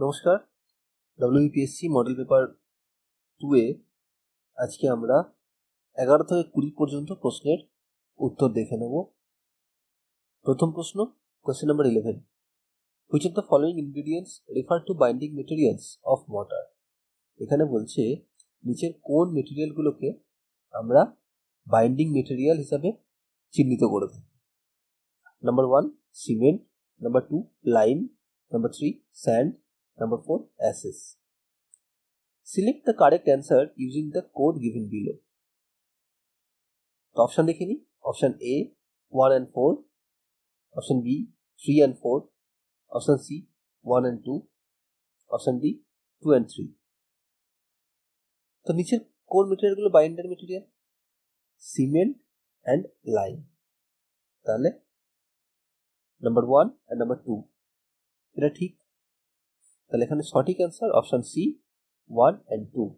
নমস্কার, WBPSC model paper 2-এ আজকে আমরা 11 থেকে 20 পর্যন্ত প্রশ্নের উত্তর দেখে নেব। প্রথম প্রশ্ন, question number 11, which of the following ingredients refer to binding materials of mortar? এখানে বলছে নিচের কোন মেটেরিয়ালগুলোকে আমরা বাইন্ডিং মেটেরিয়াল হিসাবে চিহ্নিত করে থাকি। Number 1 cement, number 2 lime, number 3 sand, number 4 ashes. Select the correct answer using the code given below. Option দেখে নি। Option A 1 and 4, Option B 3 and 4, Option C 1 and 2, Option D 2 and 3. তো নিচের কোন মেটেরিয়ালগুলো binder material? Cement and lime. তাহলে number 1 আর number 2 এটা ঠিক। তাহলে এখানে সঠিক answer option C 1 and 2.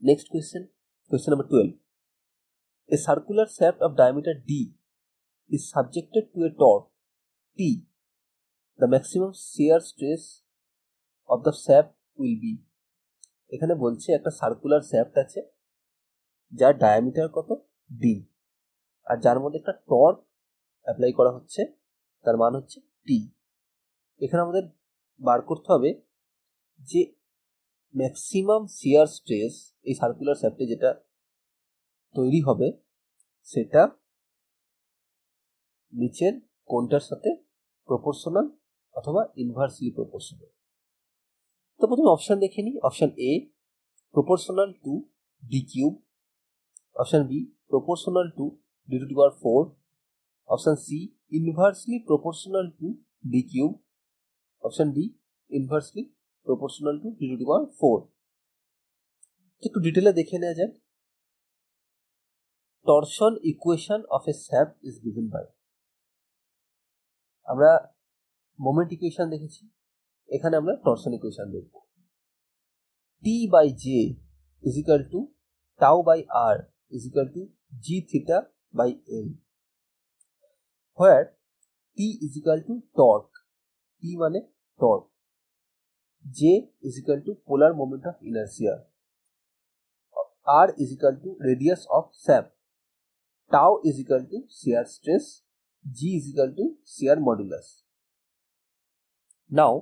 Next question number 12. A circular shaft of diameter D is subjected to a torque T. The maximum shear stress of the shaft will be. এখানে বলছে একটা সার্কুলার শ্যাফট আছে যার ডায়ামিটার কত D, আর যার মধ্যে একটা torque apply করা হচ্ছে, তার মান হচ্ছে T। এখানে আমাদের বার করতে হবে যে ম্যাক্সিমাম শিয়ার স্ট্রেস এই সার্কুলার শ্যাফটে যেটা তৈরি হবে সেটা নিচের কোনটার সাথে প্রপোর্শনাল অথবা ইনভার্সলি প্রপোর্শনাল। তো প্রথমে অপশন দেখে নিই। Option A proportional to D cube, option B proportional to D to the power 4, option C inversely proportional to D cube, option D inversely proportional to D to the power 4। একটু ডিটেলে দেখে নেওয়া যাক। Torsion equation of a shaft is given by, আমরা moment equation দেখেছি, এখানে আমরা torsion equation দেখব। T by J is equal to tau by R is equal two G theta by L, where T is equal to torque, T মানে torque, J is equal to polar moment of inertia, R is equal to radius of shaft, tau is equal to shear stress, G is equal to shear modulus. Now,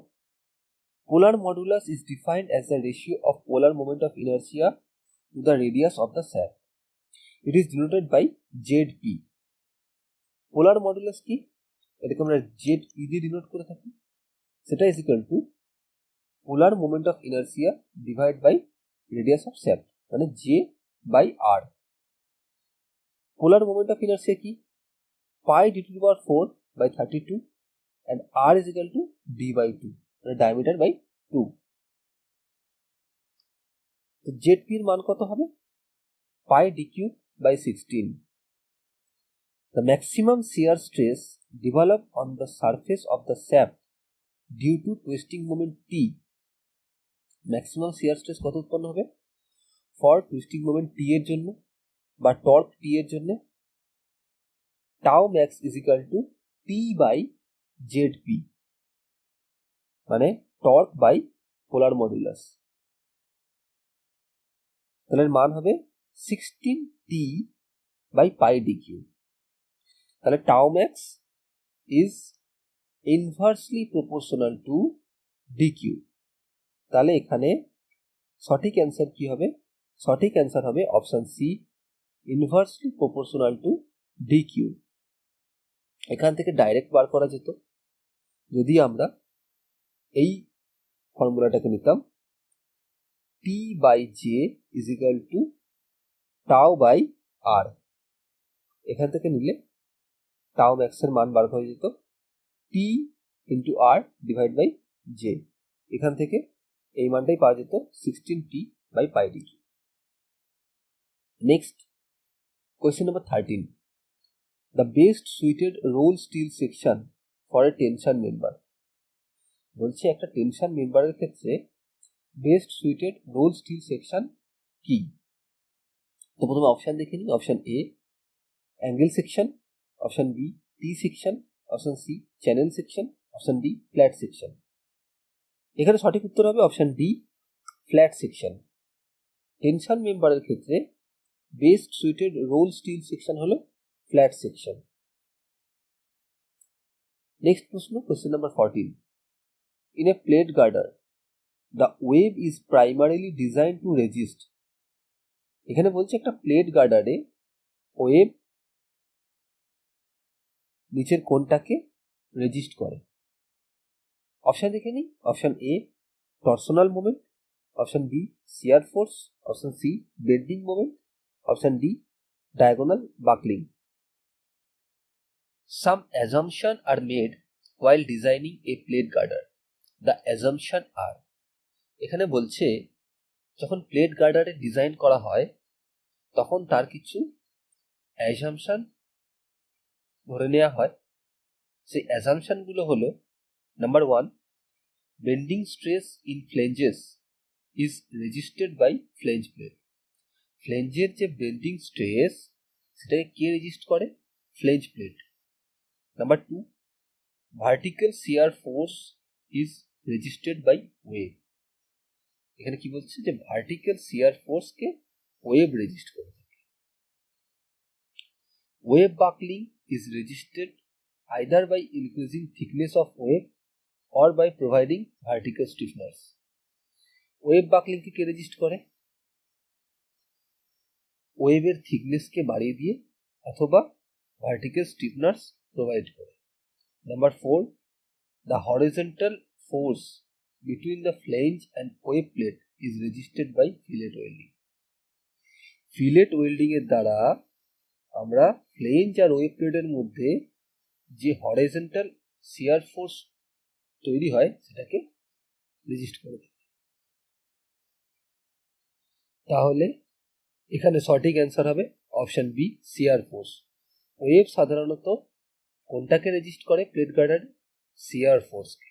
polar modulus is defined as the ratio of polar moment of inertia to the radius of the shaft. It is denoted by ZP. Polar modulus কি? এটাকে আমরা ZP দিয়ে denote করে থাকি। সেটা is equal to polar moment of inertia divided by radius of shaft, মানে J by R. Polar moment of inertia কি? pi d to the power 4 by 32 and r is equal to d by 2, diameter by 2. তো ZP এর মান কত হবে? pi d cube by 16. The maximum shear stress developed on the surface of the shaft due to twisting moment T. Maximum shear stress কত উৎপন্ন হবে? For twisting moment T এর জন্য বা টর্ক T এর জন্য tau max is equal to T by ZP, মানে torque by polar modulus. তাহলে মান হবে 16T by pi d cube. তাহলে tau max is inversely proportional to d cube. তাহলে এখানে সঠিক অ্যান্সার কি হবে? সঠিক অ্যান্সার হবে option C inversely proportional to d cube. এখান থেকে ডাইরেক্ট বার করা যেত যদি আমরা এই ফর্মুলাটাকে নিতাম, T by J is equal to tau by R. এখান থেকে নিলে টাউ ম্যাক্সের মান বার করা যেত T into R divide by J. এখান থেকে এই মানটাই পাওয়া যেত 16T by pi D. Next question number 13, the best suited roll steel section for a tension member. বলছে একটা টেনশন মেম্বারের ক্ষেত্রে best suited roll steel section কি? তো প্রথমে অপশন দেখে নিই। Option A angle section, option B T section, option C channel section, option D flat section. এখানে সঠিক উত্তর হবে option D flat section. Tension মেম্বারের ক্ষেত্রে best suited roll steel section হলো ফ্ল্যাট সেকশন। নেক্সট প্রশ্ন, question number 14। In a plate girder the web is primarily design to resist. এখানে বলছে একটা প্লেট গার্ডারে ওয়েভ নিচের কোনটাকে রেজিস্ট করে? অপশন দেখে নিই। Option A torsional moment, option B shear force, option C bending moment, option D diagonal buckling. Some assumptions are made while designing a plate girder. The assumption are, এখানে বলছে যখন plate গার্ডারের design করা হয় তখন তার কিছু অ্যাজাম্পশন ধরে নেওয়া হয়। সেই অ্যাজাম্পশনগুলো হলো, number 1, bending stress in flanges is resisted by flange plate. ফ্লেঞ্জের যে বেন্ডিং স্ট্রেস সেটাকে কে রেজিস্ট করে? Flange plate. Number 2, vertical shear force is resisted by web. এখানে কি বলছে যে ভার্টিক্যাল শিয়ার ফোর্সকে ওয়েভ রেজিস্ট করে থাকে। Web buckling is resisted either by increasing thickness of web or by providing vertical stiffeners. Web বাকলিংকে কে রেজিস্ট করে? ওয়েভের থিকনেসকে বাড়িয়ে দিয়ে অথবা ভার্টিক্যাল স্টিফনার্স প্রোভাইড করে। Number 4, the horizontal force between the flange and wave plate is resisted by fillet welding. Fillet welding এর দ্বারা আমরা ফ্লেঞ্জ আর ওয়েভ প্লেটের মধ্যে যে হরাইজন্টাল শিয়ার ফোর্স তৈরি হয় সেটাকে রেজিস্ট করে দেয়। তাহলে এখানে সঠিক অ্যান্সার হবে option B shear force. Web সাধারণত কোনটাকে রেজিস্ট করে প্লেট গার্ডারে? শিয়ার ফোর্সকে।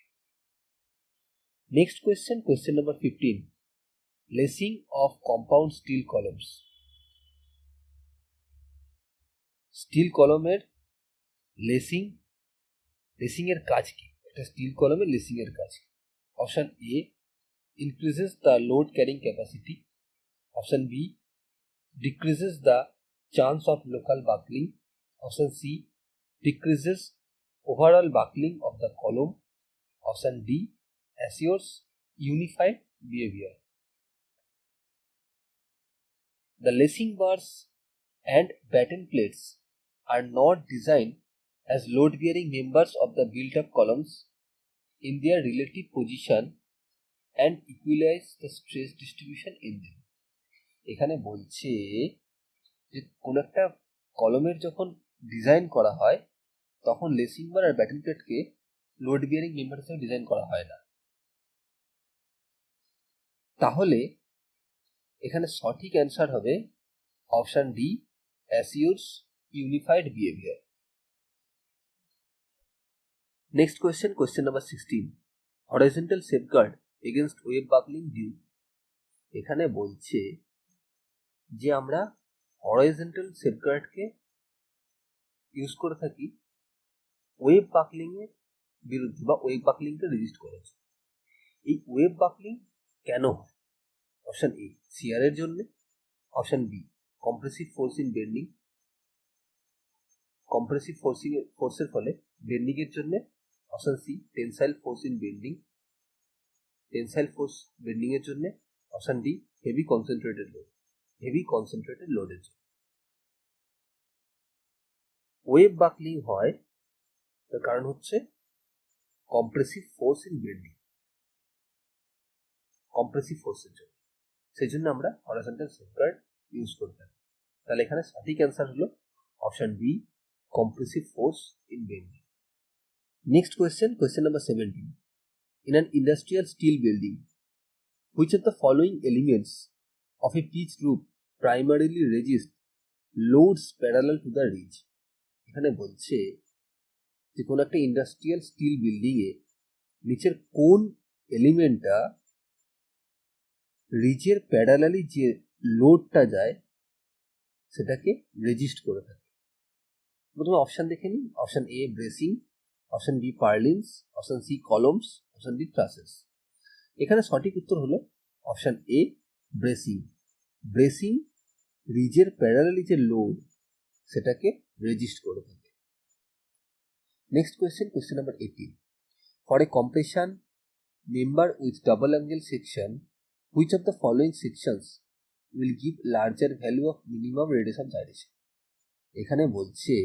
Next question, question number 15। Lacing of compound steel columns. Steel কলমের লেসিং এর কাজ কি? একটা স্টিল কলমের লেসিং এর কাজ। Option A increases the load carrying capacity, option B decreases the chance of local buckling, option C decreases overall buckling of the column, option D assures unified behavior. The lacing bars and batten plates are not designed as load bearing members of the built up columns in their relative position and equalize the stress distribution in them. এখানে বলছে যে কোন একটা কলমের যখন design করা হয় তখন লেসিং বার আর ব্যাটেন প্লেটকে লোড বিয়ারিং মেম্বার হিসেবে ডিজাইন করা হয় না। তাহলে এখানে সঠিক অ্যান্সার হবে option D assures unified behaviour. Next question, question number 16। Horizontal safeguard against web buckling due. এখানে বলছে যে আমরা হরাইজন্টাল সেফগার্ডকে ইউজ করে থাকি ওয়েভ বাকলিং এর বিরুদ্ধে বা ওয়েভ বাকলিংকে রেজিস্ট করেছে। এই ওয়েভ বাকলিং কেন হয়? অপশন এ শিয়ারের জন্য, option B compressive force in bending, compressive ফোর্সের ফলে বেন্ডিং এর জন্য, option C tensile force in bending, tensile force bending এর জন্য, অপশন ডি হেভি কনসেন্ট্রেটেড লোডের জন্য। ওয়েভ বাকলিং হয় তার কারণ হচ্ছে compressive force in bending, compressive ফোর্সের জন্য। সেই জন্য আমরা হরাইজন্টাল সেফগার্ড ইউজ করে থাকি। তাহলে এখানে সঠিক অ্যান্সার হলো option B compressive force in bending. Next question, question number 17। In an industrial steel building which of the following elements of a pitch roof primarily resist loads parallel to the ridge. এখানে বলছে যে কোনো একটা industrial steel building এ নিচের কোন এলিমেন্টটা রিজের parallelly যে লোডটা যায় সেটাকে রেজিস্ট করে থাকে। প্রথমে অপশন দেখে নিই। Option A bracing, option B purlins, option C columns, option D trusses. এখানে সঠিক উত্তর হলো অপশন এ ব্রেসিং। ব্রেসিং রিজের প্যারালালি যে লোড সেটাকে রেজিস্ট করে থাকে। Next question number 18, for a compression member with double angle section, which of the following sections will give larger value of minimum radius of gyration? এখানে বলছে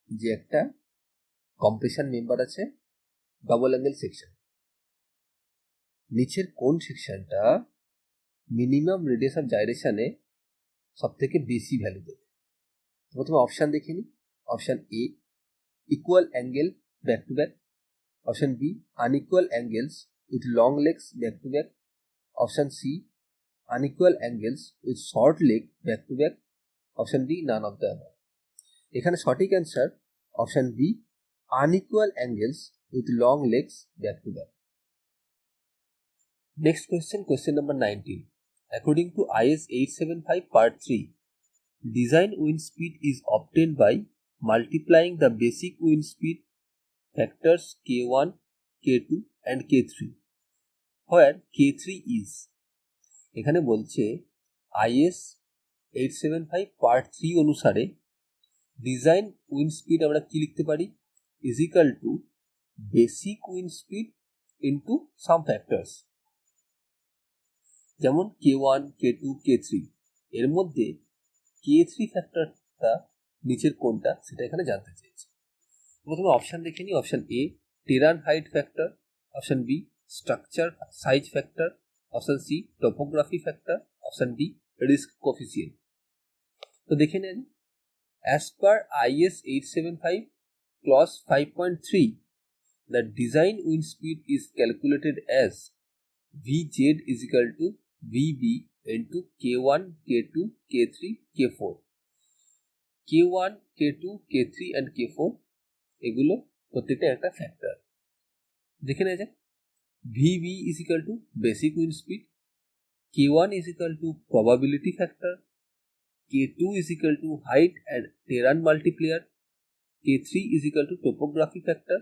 যে একটা compression member আছে ডাবল অ্যাঙ্গেল সেকশন, নিচের কোন সেকশনটা মিনিমাম রেডিয়াস অফ জাইরেশনে সব থেকে বেশি ভ্যালু দেবে? প্রথমে অপশন দেখে নিই। Option A equal angle back to back, option B unequal angles with long legs back to back, option C unequal angles with short leg back to back, option D none of the above। এখানে সঠিক answer option B unequal angles with long legs back to back। Next question number 19, according to IS 875 part 3, design wind speed is obtained by multiplying the basic wind speed factors K1, K2 and K3, where K3 is। এখানে বলছে IS 875 part 3 অনুসারে design wind speed আমরা কি লিখতে পারি? Is equal two basic wind speed into some factors, যেমন K1, K2, K3। এর মধ্যে K3 ফ্যাক্টরটা নিচের কোনটা সেটা এখানে জানতে চেয়েছে। প্রথমে অপশন দেখে নিই। Option A terrain height factor, option B structure size factor, option C topography factor, option D risk coefficient. তো দেখে নেন, as per IS 875 clause 5.3, the design wind speed is calculated as Vz is equal to Vb into K1, K2, K3, K4। K1, K2, K3 and K4 এগুলো প্রত্যেকটা একটা factor. দেখে নেওয়া যাক। Vb is equal to basic wind speed, K1 is equal to probability factor, K2 is equal to height and terrain multiplier, K3 is equal to topography factor,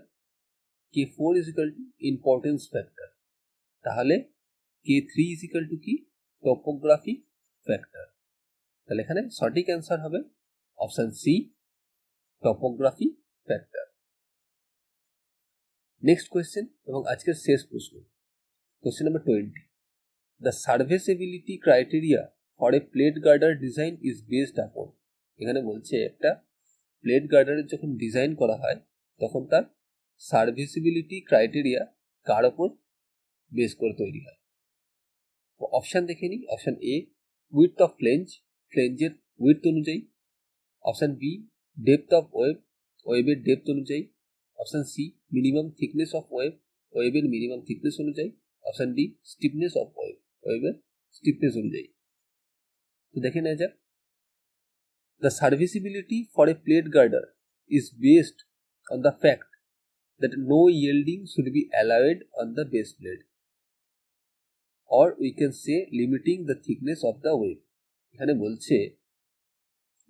K4 is equal to importance factor। তাহলে K3 is equal to কি? topography factor। তাহলে এখানে সঠিক answer হবে option C topography factor। Next question এবং আজকের শেষ প্রশ্ন, question number 20, the serviceability criteria for a plate girder design is based upon. এখানে বলছে একটা প্লেট গার্ডারের যখন ডিজাইন করা হয় তখন তার সার্ভিসিবিলিটি ক্রাইটেরিয়া কার ওপর বেস করে তৈরি হয়? অপশন দেখে নিই। Option A width of flange, ফ্লেঞ্জের উইডথ অনুযায়ী, option B depth of web, ওয়েবের ডেপথ অনুযায়ী, option C minimum thickness of web, ওয়েবের মিনিমাম থিকনেস অনুযায়ী, option D stiffness of web, ওয়েবের স্টিফনেস অনুযায়ী। তো দেখে নেওয়া যাক। The serviceability for a plate girder is based on the fact that no yielding should be allowed on the base plate, or we can say limiting the thickness of the web। এখানে বলছে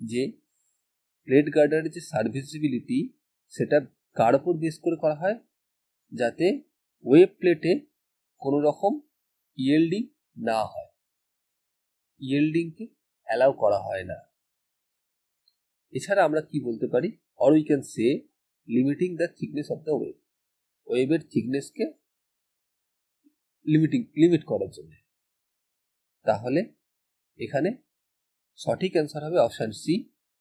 যে plate গার্ডারের যে সার্ভিসিবিলিটি সেটা কার উপর base করে করা হয়? যাতে ওয়েব প্লেটে কোনো রকম ইয়েল্ডিং না হয়, ইয়েল্ডিংকে অ্যালাউ করা হয় না। এছাড়া আমরা কি বলতে পারি? Or we can say limiting the thickness of the web, ওয়েবের থিকনেসকে লিমিট করার জন্য। তাহলে এখানে সঠিক অ্যান্সার হবে option C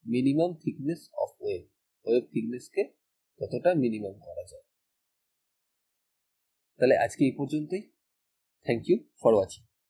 minimum thickness of web, web থিকনেসকে কতটা মিনিমাম করা যায়। তাহলে আজকে এই পর্যন্তই। Thank you for watching.